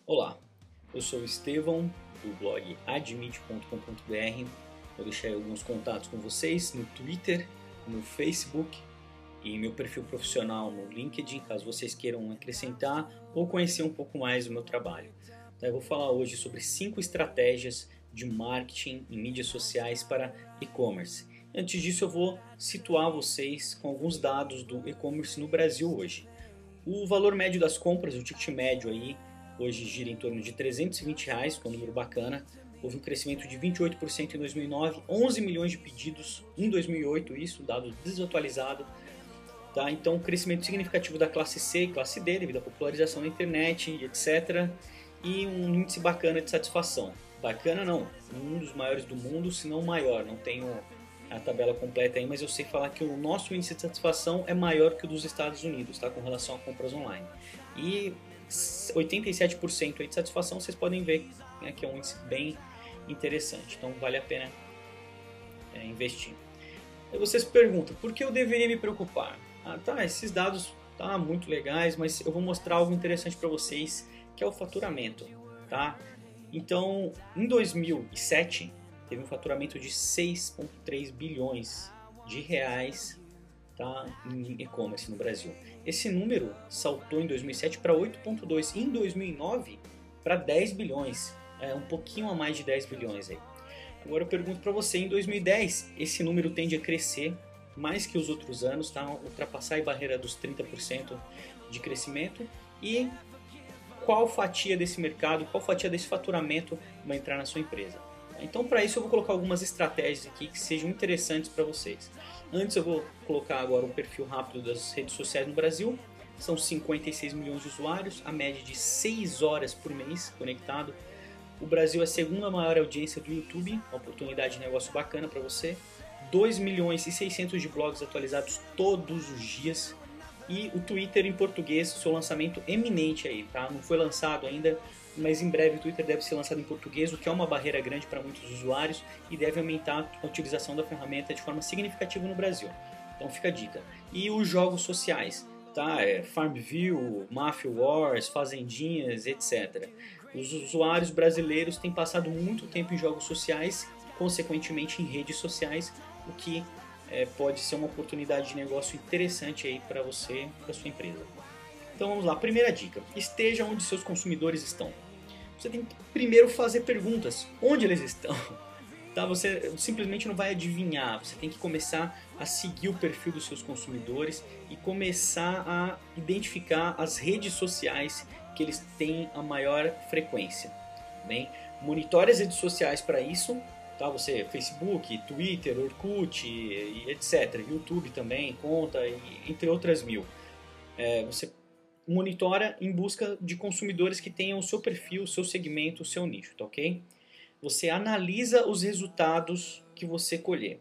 Olá, eu sou o Estevão, do blog admit.com.br. Vou deixar aí alguns contatos com vocês no Twitter, no Facebook e meu perfil profissional no LinkedIn, caso vocês queiram acrescentar ou conhecer um pouco mais do meu trabalho. Então, eu vou falar hoje sobre 5 estratégias de marketing em mídias sociais para e-commerce. Antes disso, eu vou situar vocês com alguns dados do e-commerce no Brasil hoje. O valor médio das compras, o ticket médio aí, hoje gira em torno de R$320, que é um número bacana. Houve um crescimento de 28% em 2009, 11 milhões de pedidos em 2008, isso, dado desatualizado. Tá? Então, um crescimento significativo da classe C e classe D, devido à popularização da internet, etc. E um índice bacana de satisfação. Bacana não, um dos maiores do mundo, se não o maior. Não tenho a tabela completa aí, mas eu sei falar que o nosso índice de satisfação é maior que o dos Estados Unidos, tá? Com relação a compras online. E 87% aí de satisfação, vocês podem ver, né, que é um índice bem interessante, então vale a pena investir. Aí vocês perguntam, por que eu deveria me preocupar? Tá, esses dados tá muito legais, mas eu vou mostrar algo interessante para vocês, que é o faturamento, tá? Então, em 2007, teve um faturamento de 6,3 bilhões de reais, tá, em e-commerce no Brasil. Esse número saltou em 2007 para 8,2 e em 2009 para 10 bilhões, um pouquinho a mais de 10 bilhões aí. Agora eu pergunto para você, em 2010 esse número tende a crescer mais que os outros anos, tá, ultrapassar a barreira dos 30% de crescimento. E qual fatia desse mercado, qual fatia desse faturamento vai entrar na sua empresa? Então, para isso eu vou colocar algumas estratégias aqui que sejam interessantes para vocês. Antes eu vou colocar agora um perfil rápido das redes sociais no Brasil. São 56 milhões de usuários, a média de 6 horas por mês conectado. O Brasil é a segunda maior audiência do YouTube, uma oportunidade de negócio bacana para você. 2 milhões e 600 de blogs atualizados todos os dias. E o Twitter em português, seu lançamento eminente aí, tá? Não foi lançado ainda, mas em breve o Twitter deve ser lançado em português, o que é uma barreira grande para muitos usuários e deve aumentar a utilização da ferramenta de forma significativa no Brasil. Então fica a dica. E os jogos sociais, tá? Farmville, Mafia Wars, Fazendinhas, etc. Os usuários brasileiros têm passado muito tempo em jogos sociais, consequentemente em redes sociais, o que pode ser uma oportunidade de negócio interessante aí para você, para sua empresa. Então vamos lá, primeira dica, esteja onde seus consumidores estão. Você tem que primeiro fazer perguntas, onde eles estão? Tá? Você simplesmente não vai adivinhar, você tem que começar a seguir o perfil dos seus consumidores e começar a identificar as redes sociais que eles têm a maior frequência. Bem, monitore as redes sociais para isso. Tá, você, Facebook, Twitter, Orkut, e etc. YouTube também, conta, entre outras mil. Você monitora em busca de consumidores que tenham o seu perfil, o seu segmento, o seu nicho, tá ok? Você analisa os resultados que você colher.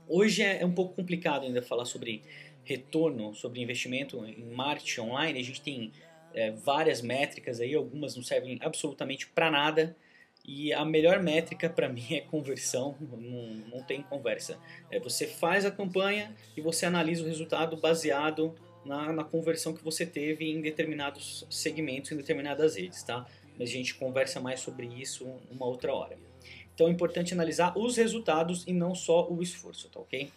Hoje é um pouco complicado ainda falar sobre retorno, sobre investimento em marketing online. A gente tem várias métricas aí, algumas não servem absolutamente para nada. E a melhor métrica para mim é conversão, não tem conversa. Você faz a campanha e você analisa o resultado baseado na conversão que você teve em determinados segmentos, em determinadas redes, tá? Mas a gente conversa mais sobre isso uma outra hora. Então é importante analisar os resultados e não só o esforço, tá ok?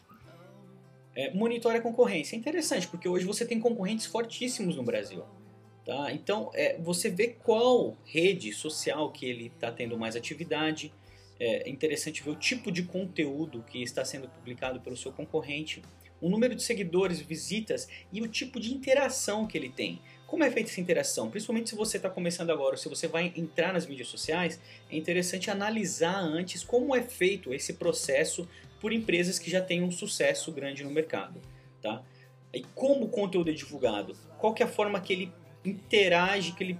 Monitore a concorrência. É interessante, porque hoje você tem concorrentes fortíssimos no Brasil. Tá? Então, você vê qual rede social que ele está tendo mais atividade. É interessante ver o tipo de conteúdo que está sendo publicado pelo seu concorrente, o número de seguidores, visitas e o tipo de interação que ele tem. Como é feita essa interação? Principalmente se você está começando agora ou se você vai entrar nas mídias sociais, é interessante analisar antes como é feito esse processo por empresas que já têm um sucesso grande no mercado. Tá? E como o conteúdo é divulgado? Qual que é a forma que ele interage, que ele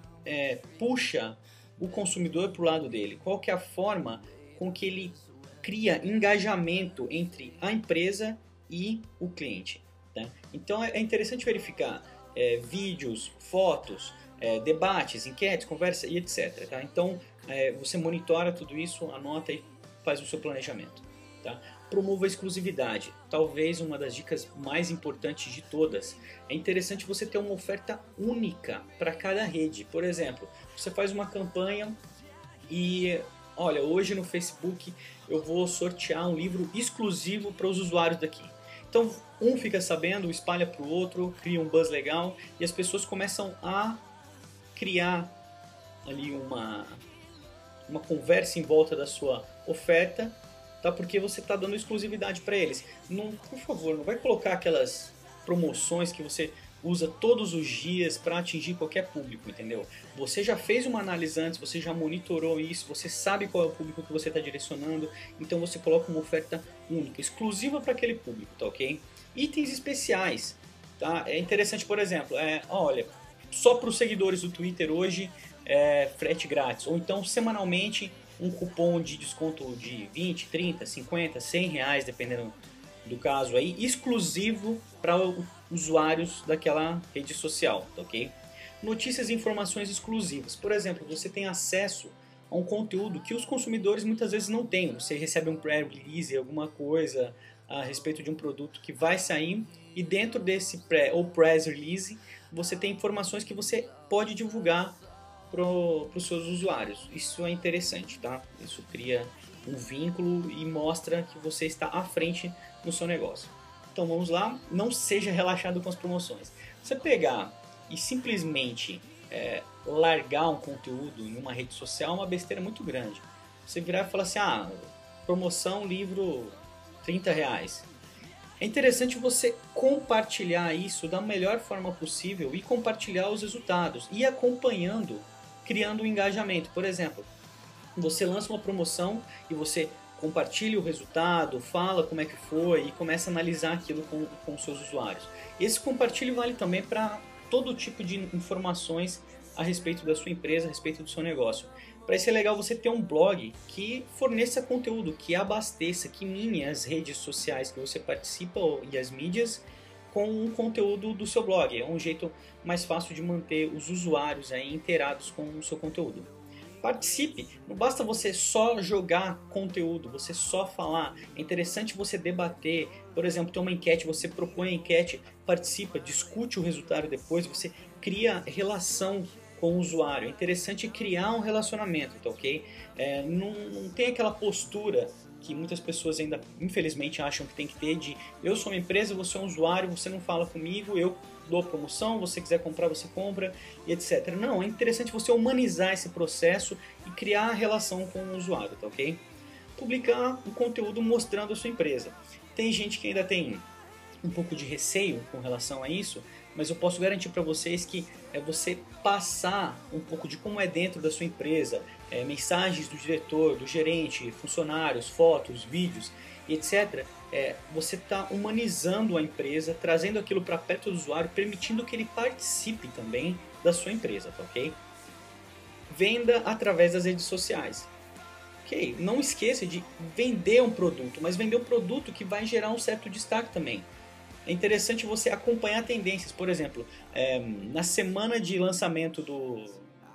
puxa o consumidor para o lado dele? Qual que é a forma com que ele cria engajamento entre a empresa e o cliente? Tá? Então é interessante verificar vídeos, fotos, debates, enquetes, conversa e etc. Tá? Então você monitora tudo isso, anota e faz o seu planejamento. Tá? promova a exclusividade. Talvez uma das dicas mais importantes de todas. É interessante você ter uma oferta única para cada rede. Por exemplo, você faz uma campanha e olha, hoje no Facebook eu vou sortear um livro exclusivo para os usuários daqui. Então um fica sabendo, espalha para o outro, cria um buzz legal e as pessoas começam a criar ali uma conversa em volta da sua oferta, tá? Porque você está dando exclusividade para eles. Não, por favor, não vai colocar aquelas promoções que você usa todos os dias para atingir qualquer público, entendeu? Você já fez uma análise antes, você já monitorou isso, você sabe qual é o público que você está direcionando, então você coloca uma oferta única, exclusiva para aquele público, tá ok? Itens especiais, tá? É interessante, por exemplo, olha, só para os seguidores do Twitter hoje frete grátis, ou então semanalmente um cupom de desconto de 20, 30, 50, 100 reais, dependendo do caso aí, exclusivo para usuários daquela rede social, tá ok? Notícias e informações exclusivas. Por exemplo, você tem acesso a um conteúdo que os consumidores muitas vezes não têm. Você recebe um pré-release, alguma coisa a respeito de um produto que vai sair, e dentro desse press release você tem informações que você pode divulgar para os seus usuários. Isso é interessante, tá? Isso cria um vínculo e mostra que você está à frente no seu negócio. Então vamos lá, não seja relaxado com as promoções. Você pegar e simplesmente largar um conteúdo em uma rede social é uma besteira muito grande. Você virar e falar assim, promoção livro 30 reais. É interessante você compartilhar isso da melhor forma possível e compartilhar os resultados e acompanhando, criando um engajamento. Por exemplo, você lança uma promoção e você compartilha o resultado, fala como é que foi e começa a analisar aquilo com os seus usuários. Esse compartilho vale também para todo tipo de informações a respeito da sua empresa, a respeito do seu negócio. Para isso é legal você ter um blog que forneça conteúdo, que abasteça, que mine as redes sociais que você participa e as mídias com o conteúdo do seu blog. É um jeito mais fácil de manter os usuários aí inteirados com o seu conteúdo. Participe, não basta você só jogar conteúdo, você só falar, é interessante você debater, por exemplo, tem uma enquete, você propõe a enquete, participa, discute o resultado depois, você cria relação com o usuário, é interessante criar um relacionamento, tá ok? Não tem aquela postura que muitas pessoas ainda infelizmente acham que tem que ter de eu sou uma empresa, você é um usuário, você não fala comigo, eu dou promoção, você quiser comprar, você compra, e etc. Não, é interessante você humanizar esse processo e criar a relação com o usuário, tá ok? Publicar um conteúdo mostrando a sua empresa. Tem gente que ainda tem um pouco de receio com relação a isso, mas eu posso garantir para vocês que é você passar um pouco de como é dentro da sua empresa, mensagens do diretor, do gerente, funcionários, fotos, vídeos, etc. Você está humanizando a empresa, trazendo aquilo para perto do usuário, permitindo que ele participe também da sua empresa, tá ok? Venda através das redes sociais. Ok, não esqueça de vender um produto, mas vender um produto que vai gerar um certo destaque também. É interessante você acompanhar tendências. Por exemplo, na semana de lançamento do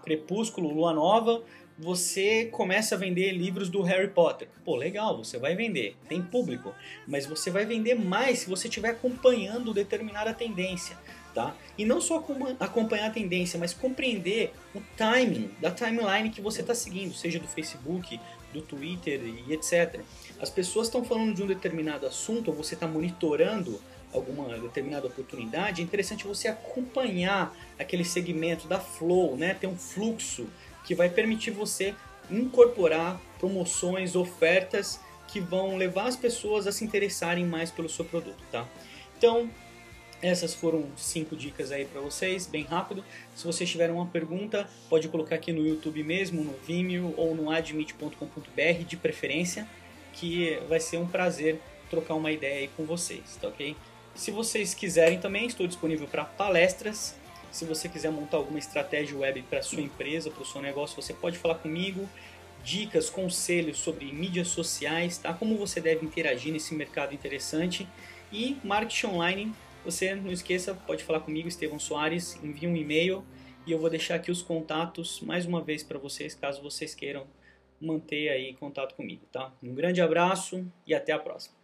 Crepúsculo, Lua Nova, você começa a vender livros do Harry Potter. Pô, legal, você vai vender, tem público. Mas você vai vender mais se você estiver acompanhando determinada tendência. Tá? E não só acompanhar a tendência, mas compreender o timing da timeline que você está seguindo, seja do Facebook, do Twitter e etc. As pessoas estão falando de um determinado assunto, ou você está monitorando alguma determinada oportunidade, é interessante você acompanhar aquele segmento da flow, né? Ter um fluxo que vai permitir você incorporar promoções, ofertas que vão levar as pessoas a se interessarem mais pelo seu produto, tá? Então, essas foram 5 dicas aí para vocês, bem rápido. Se vocês tiverem uma pergunta, pode colocar aqui no YouTube mesmo, no Vimeo ou no admit.com.br de preferência, que vai ser um prazer trocar uma ideia aí com vocês, tá ok? Se vocês quiserem também, estou disponível para palestras. Se você quiser montar alguma estratégia web para sua empresa, para o seu negócio, você pode falar comigo. Dicas, conselhos sobre mídias sociais, tá? Como você deve interagir nesse mercado interessante. E marketing online, você não esqueça, pode falar comigo, Estevão Soares, envie um e-mail e eu vou deixar aqui os contatos mais uma vez para vocês, caso vocês queiram manter aí contato comigo, tá? Um grande abraço e até a próxima.